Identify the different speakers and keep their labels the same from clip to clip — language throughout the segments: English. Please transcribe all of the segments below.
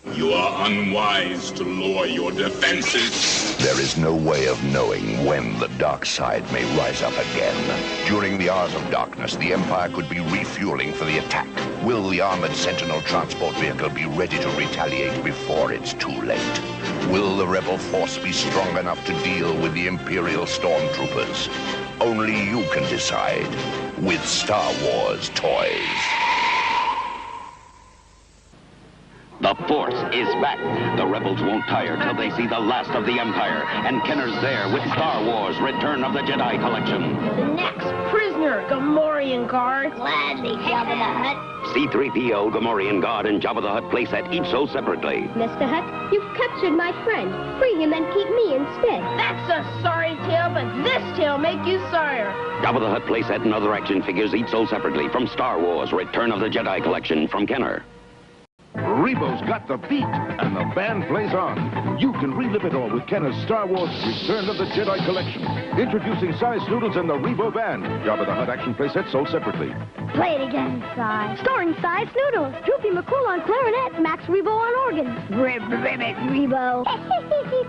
Speaker 1: You are unwise to lower your defenses.
Speaker 2: There is no way of knowing when the dark side may rise up again. During the hours of darkness, the Empire could be refueling for the attack. Will the armored Sentinel transport vehicle be ready to retaliate before it's too late? Will the rebel force be strong enough to deal with the Imperial stormtroopers? Only you can decide with Star Wars toys.
Speaker 3: The Force is back. The rebels won't tire till they see the last of the Empire. And Kenner's there with Star Wars Return of the Jedi Collection.
Speaker 4: The next prisoner, Gamorrean Guard. Gladly, Jabba the Hutt.
Speaker 3: C-3PO, Gamorrean Guard, and Jabba the Hutt playset each sold separately.
Speaker 5: Mr. Hutt, you've captured my friend. Free him and keep me instead.
Speaker 4: That's a sorry tale, but this tale make you sorrier.
Speaker 3: Jabba the Hutt playset and other action figures each sold separately from Star Wars Return of the Jedi Collection from Kenner.
Speaker 6: Rebo's got the beat, and the band plays on. You can relive it all with Kenner's Star Wars Return of the Jedi Collection. Introducing Size Noodles and the Rebo Band. Jabba the Hutt action playset sold separately.
Speaker 5: Play it again, Size. Starring Size Noodles, Droopy McCool on clarinet, Max Rebo on organ. Ribbit Rebo.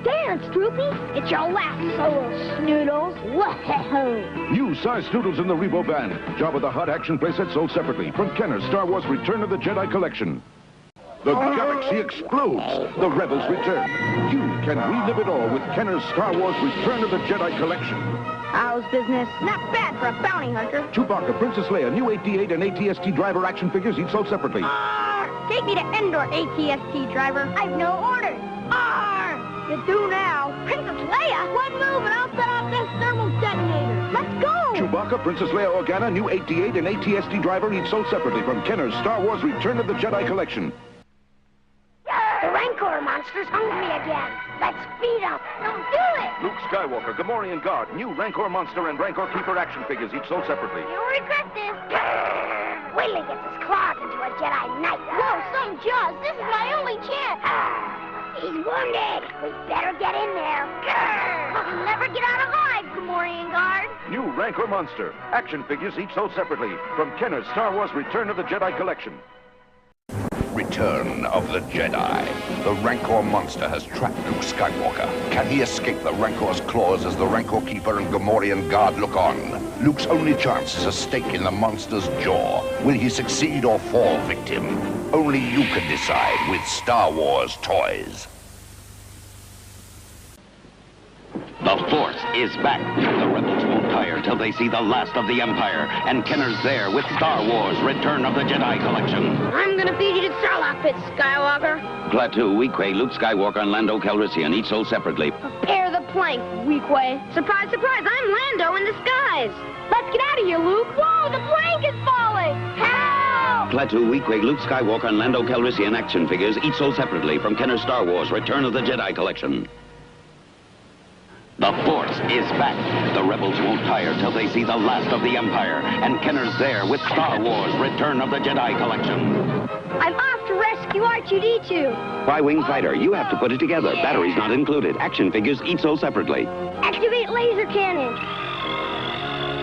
Speaker 5: Dance, Droopy. It's your last solo, Snoodles. Whoa.
Speaker 6: New Size Noodles and the Rebo Band. Jabba the Hutt action playset sold separately from Kenner's Star Wars Return of the Jedi Collection. The galaxy explodes. The rebels return. You can relive it all with Kenner's Star Wars Return of the Jedi Collection.
Speaker 5: How's business? Not bad for a bounty hunter.
Speaker 6: Chewbacca, Princess Leia, new AT-8 and AT-ST driver action figures each sold separately.
Speaker 5: Take me to Endor, AT-ST driver. I've no orders. You do now. Princess Leia? One move and I'll set off this thermal detonator. Let's go.
Speaker 6: Chewbacca, Princess Leia Organa, new AT-8 and AT-ST driver each sold separately from Kenner's Star Wars Return of the Jedi Collection.
Speaker 5: The Rancor monster's hungry again. Let's feed him. Don't do it.
Speaker 6: Luke Skywalker, Gamorrean Guard, new Rancor Monster and Rancor Keeper action figures each sold separately.
Speaker 5: You'll regret this. Wait till he gets his claws into a Jedi Knight. Whoa, some jaws. This is my only chance. He's wounded. We better get in there. You'll never get out alive, Gamorrean Guard.
Speaker 6: New Rancor Monster, action figures each sold separately from Kenner's Star Wars Return of the Jedi Collection.
Speaker 2: Return of the Jedi. The Rancor monster has trapped Luke Skywalker. Can he escape the Rancor's claws as the Rancor Keeper and Gamorrean Guard look on? Luke's only chance is a stake in the monster's jaw. Will he succeed or fall victim? Only you can decide with Star Wars toys.
Speaker 3: The Force is back. The rebels won't tire till they see the last of the Empire. And Kenner's there with Star Wars Return of the Jedi Collection.
Speaker 4: I'm gonna feed you to Sarlacc pit, Skywalker.
Speaker 3: Klaatu, Weequay, Luke Skywalker, and Lando Calrissian each sold separately.
Speaker 4: Prepare the plank, Weequay. Surprise, surprise, I'm Lando in disguise. Let's get out of here, Luke. Whoa, the plank is falling. Help!
Speaker 3: Klaatu, Weequay, Luke Skywalker, and Lando Calrissian action figures each sold separately from Kenner's Star Wars Return of the Jedi Collection. The Force is back. The rebels won't tire till they see the last of the Empire. And Kenner's there with Star Wars Return of the Jedi Collection.
Speaker 5: I'm off to rescue R2-D2.
Speaker 3: Y-Wing Fighter, you have to put it together. Batteries not included. Action figures each sold separately.
Speaker 5: Activate laser cannon.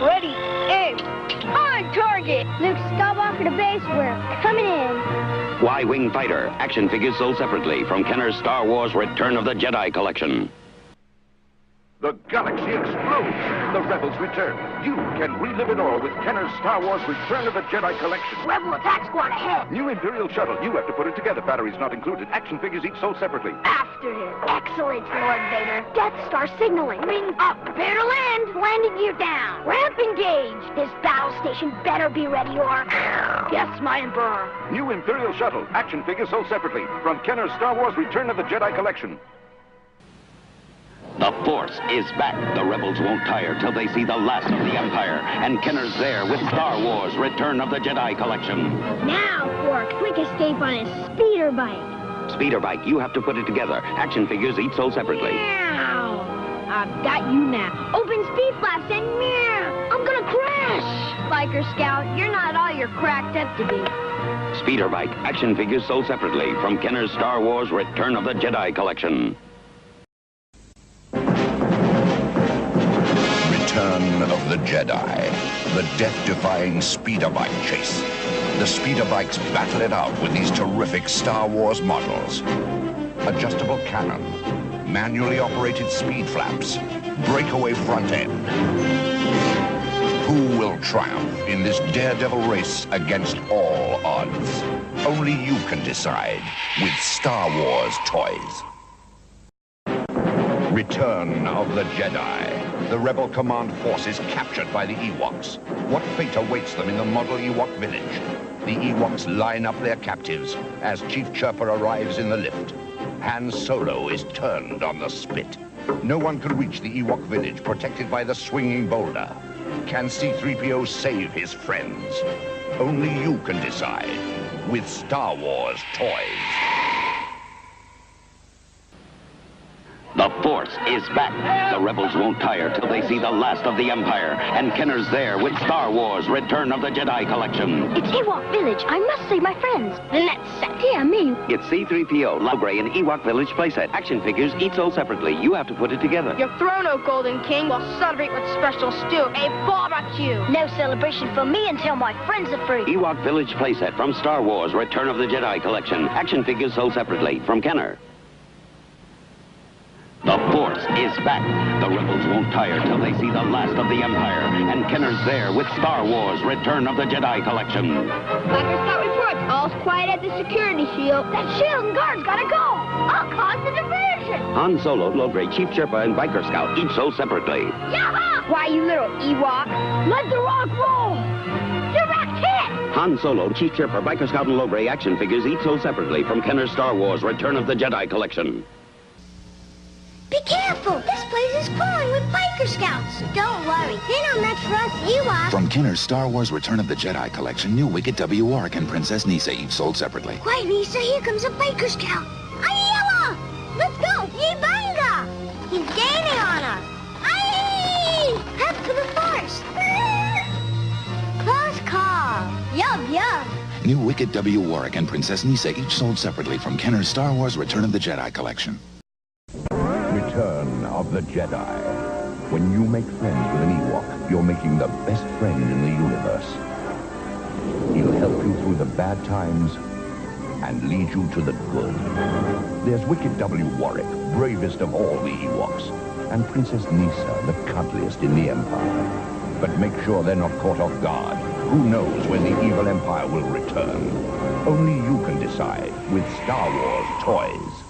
Speaker 4: Ready, aim, on target.
Speaker 5: Luke Skywalker to base. We're coming in.
Speaker 3: Y-Wing Fighter, action figures sold separately from Kenner's Star Wars Return of the Jedi Collection.
Speaker 6: The galaxy explodes. The rebels return. You can relive it all with Kenner's Star Wars Return of the Jedi Collection.
Speaker 5: Rebel attack squad ahead.
Speaker 6: New Imperial shuttle. You have to put it together. Batteries not included. Action figures each sold separately.
Speaker 4: After him.
Speaker 5: Excellent, Lord Vader. Death Star signaling.
Speaker 4: Wing up, prepare to land.
Speaker 5: Landing gear down.
Speaker 4: Ramp engage.
Speaker 5: This battle station better be ready or...
Speaker 4: Yes, my Emperor.
Speaker 6: New Imperial shuttle. Action figures sold separately from Kenner's Star Wars Return of the Jedi Collection.
Speaker 3: The Force is back. The rebels won't tire till they see the last of the Empire. And Kenner's there with Star Wars Return of the Jedi Collection.
Speaker 5: Now for a quick escape on a speeder bike.
Speaker 3: Speeder bike, you have to put it together. Action figures each sold separately.
Speaker 5: Meow. I've got you now. Open speed flaps and meow. I'm gonna crash. Biker Scout, you're not all you're cracked up to be.
Speaker 3: Speeder bike, action figures sold separately from Kenner's Star Wars Return of the Jedi Collection.
Speaker 2: Return of the Jedi. The death-defying speeder bike chase. The speeder bikes battle it out with these terrific Star Wars models. Adjustable cannon, manually operated speed flaps, breakaway front end. Who will triumph in this daredevil race against all odds? Only you can decide with Star Wars toys. Return of the Jedi. The Rebel command force is captured by the Ewoks. What fate awaits them in the model Ewok village? The Ewoks line up their captives as Chief Chirper arrives in the lift. Han Solo is turned on the spit. No one can reach the Ewok village protected by the swinging boulder. Can C-3PO save his friends? Only you can decide with Star Wars toys.
Speaker 3: The Force is back. The rebels won't tire till they see the last of the Empire. And Kenner's there with Star Wars Return of the Jedi collection.
Speaker 4: It's Ewok Village. I must save my friends. Then that's set. Yeah, me.
Speaker 3: It's C-3PO, Logray, and Ewok Village playset. Action figures, each sold separately. You have to put it together.
Speaker 4: Your throne, O Golden King, will celebrate with special stew, a barbecue. No celebration for me until my friends are free.
Speaker 3: Ewok Village playset from Star Wars Return of the Jedi collection. Action figures sold separately from Kenner. The Force is back. The rebels won't tire till they see the last of the Empire. And Kenner's there with Star Wars Return of the Jedi collection.
Speaker 4: Biker Scout reports. All's quiet at the security shield. That shield and guard's gotta go. I'll cause the diversion.
Speaker 3: Han Solo, Logray, Chief Chirpa, and Biker Scout, each sold separately.
Speaker 4: Yaha! Why, you little Ewok? Let the rock roll. Direct hit.
Speaker 3: Han Solo, Chief Chirpa, Biker Scout, and Logray action figures, each sold separately from Kenner's Star Wars Return of the Jedi collection.
Speaker 5: Be careful! This place is crawling with biker scouts. Don't worry, they don't mess for us Ewoks.
Speaker 7: From Kenner's Star Wars Return of the Jedi collection, new Wicked W. Warwick and Princess Nisa each sold separately.
Speaker 5: Quiet, Nisa, here comes a biker scout. Ayala! Let's go! Yibanga! He's gaining on us. Aye! Head for the Force. Close call. Yum, yum.
Speaker 7: New Wicked W. Warwick and Princess Nisa each sold separately from Kenner's Star Wars Return of the Jedi collection.
Speaker 2: Return of the Jedi. When you make friends with an Ewok, you're making the best friend in the universe. He'll help you through the bad times and lead you to the good. There's Wicked W. Warwick, bravest of all the Ewoks, and Princess Nisa, the cuddliest in the Empire. But make sure they're not caught off guard. Who knows when the evil Empire will return? Only you can decide with Star Wars toys.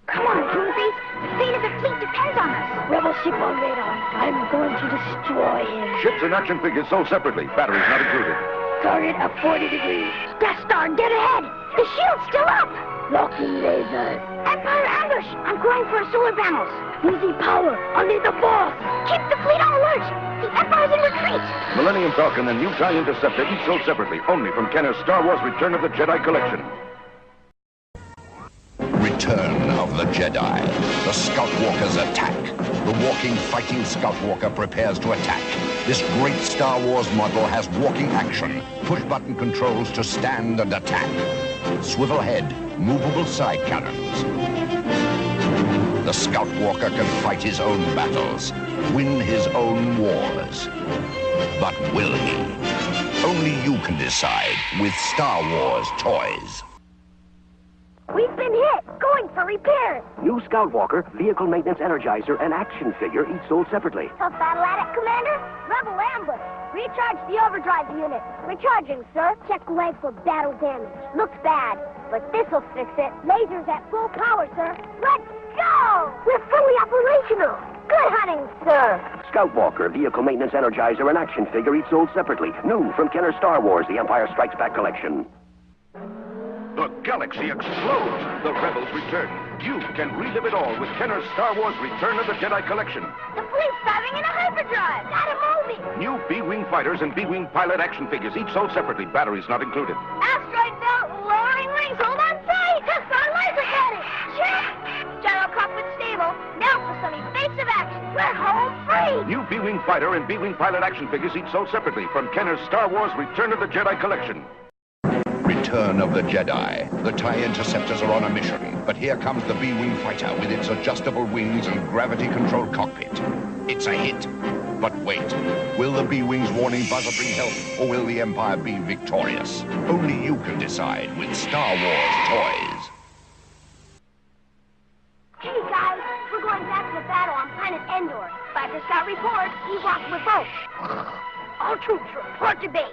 Speaker 5: Come on, Toonface. The fate of the fleet depends on us. Rebel ship on radar. I'm going to destroy him.
Speaker 6: Ships and action figures sold separately. Batteries not included.
Speaker 5: Target at 40 degrees. Death Star, get ahead. The shield's still up. Locking lasers. Empire ambush. I'm going for solar panels. Using power. I'll need the force. Keep the fleet on alert. The Empire's in retreat.
Speaker 6: Millennium Falcon and new TIE Interceptor each sold separately, only from Kenner's Star Wars Return of the Jedi collection.
Speaker 2: Return of the Jedi. The Scout Walkers attack. The walking, fighting Scout Walker prepares to attack. This great Star Wars model has walking action, push-button controls to stand and attack. Swivel head, movable side cannons. The Scout Walker can fight his own battles, win his own wars. But will he? Only you can decide with Star Wars toys.
Speaker 5: We've been hit. Going for repairs.
Speaker 3: New Scout Walker, Vehicle Maintenance Energizer, and action figure, each sold separately.
Speaker 5: Tough battle at it, Commander. Rebel ambush. Recharge the overdrive unit. Recharging, sir. Check leg for battle damage. Looks bad, but this'll fix it. Lasers at full power, sir. Let's go! We're fully operational. Good hunting, sir.
Speaker 3: Scout Walker, Vehicle Maintenance Energizer, and action figure, each sold separately. New from Kenner Star Wars, The Empire Strikes Back collection.
Speaker 6: The galaxy explodes. The rebels return. You can relive it all with Kenner's Star Wars Return of the Jedi collection.
Speaker 5: The fleet's diving in a hyperdrive. Gotta move it.
Speaker 6: New B-Wing fighters and B-Wing pilot action figures, each sold separately, batteries not included.
Speaker 5: Asteroid belt, lowering wings. Hold on tight. Our laser cannon. Check. General cockpit stable. Now for some evasive action. We're home free.
Speaker 6: New B-Wing fighter and B-Wing pilot action figures, each sold separately, from Kenner's Star Wars Return of the Jedi collection.
Speaker 2: Return of the Jedi. The TIE Interceptors are on a mission, but here comes the B-Wing fighter with its adjustable wings and gravity-controlled cockpit. It's a hit. But wait, will the B-Wing's warning buzzer bring help, or will the Empire be victorious? Only you can decide with Star Wars toys.
Speaker 5: Hey guys, we're going back to the battle on planet Endor. By the start report, Ewoks revolt. All troops report to base.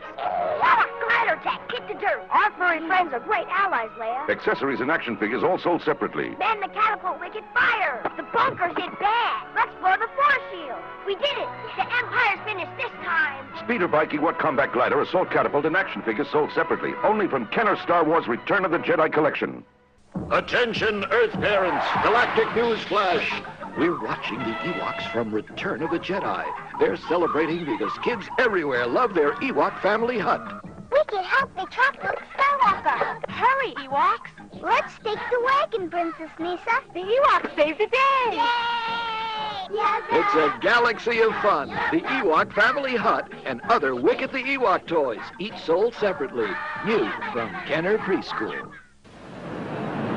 Speaker 5: Glider attack, kick the dirt. Our furry friends are great allies, Leia.
Speaker 6: Accessories and action figures all sold separately.
Speaker 5: Man the catapult, wicked fire. The bunkers hit bad. Let's blow the force shield. We did it. The Empire's finished this time.
Speaker 6: Speeder bike, Ewok combat glider, assault catapult, and action figures sold separately. Only from Kenner Star Wars Return of the Jedi Collection.
Speaker 8: Attention, Earth parents! Galactic News Flash! We're watching the Ewoks from Return of the Jedi. They're celebrating because kids everywhere love their Ewok family hut.
Speaker 5: We can help the track Luke Skywalker. Hurry, Ewoks. Let's take the wagon, Princess Nisa. The Ewoks save the day. Yay! Yes,
Speaker 8: It's a galaxy of fun. The Ewok family hut and other Wick at the Ewok toys, each sold separately. New from Kenner Preschool.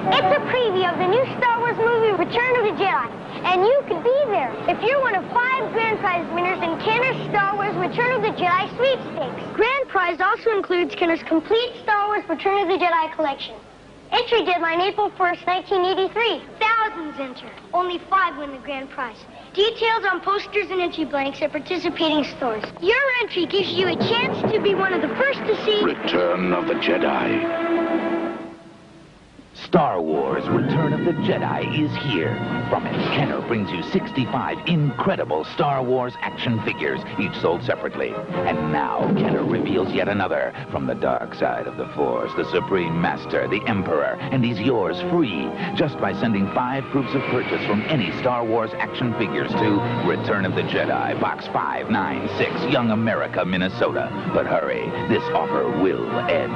Speaker 4: It's a preview of the new Star Wars movie, Return of the Jedi, and you could be there if you're one of 5 grand prize winners in Kenner's Star Wars Return of the Jedi sweepstakes. Grand prize also includes Kenner's complete Star Wars Return of the Jedi collection. Entry deadline April 1st, 1983. Thousands enter. Only 5 win the grand prize. Details on posters and entry blanks at participating stores. Your entry gives you a chance to be one of the first to see
Speaker 7: Return of the Jedi. Star Wars Return of the Jedi is here. From it, Kenner brings you 65 incredible Star Wars action figures, each sold separately. And now Kenner reveals yet another from the dark side of the Force, the Supreme Master, the Emperor, and he's yours free just by sending 5 proofs of purchase from any Star Wars action figures to Return of the Jedi, Box 596, Young America, Minnesota. But hurry, this offer will end.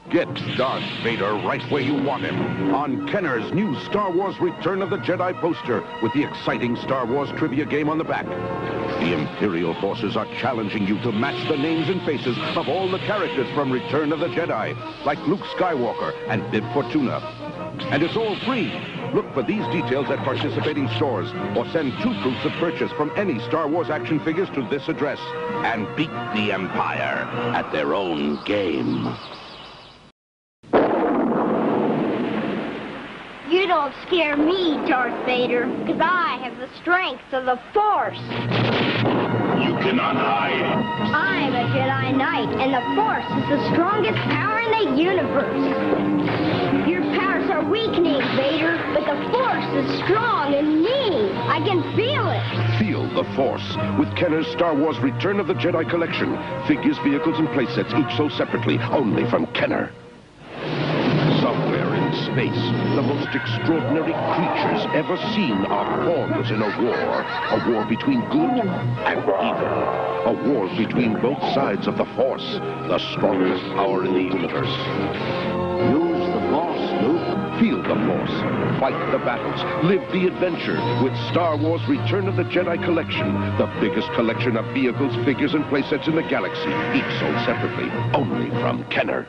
Speaker 6: Get Darth Vader right where you want him on Kenner's new Star Wars Return of the Jedi poster with the exciting Star Wars trivia game on the back. The Imperial forces are challenging you to match the names and faces of all the characters from Return of the Jedi, like Luke Skywalker and Bib Fortuna. And it's all free. Look for these details at participating stores or send 2 proofs of purchase from any Star Wars action figures to this address and beat the Empire at their own game.
Speaker 4: You don't scare me, Darth Vader, because I have the strength of the Force.
Speaker 1: You cannot hide.
Speaker 4: I'm a Jedi Knight, and the Force is the strongest power in the universe. Your powers are weakening, Vader, but the Force is strong in me. I can feel it.
Speaker 6: Feel the Force with Kenner's Star Wars Return of the Jedi collection. Figures, vehicles, and playsets each sold separately, only from Kenner. Somewhere in space, the most extraordinary creatures ever seen are pawns in a war between good and evil, a war between both sides of the Force, the strongest power in the universe. Use the Force, Luke. Feel the Force, fight the battles, live the adventure with Star Wars Return of the Jedi collection, the biggest collection of vehicles, figures, and playsets in the galaxy, each sold separately, only from Kenner.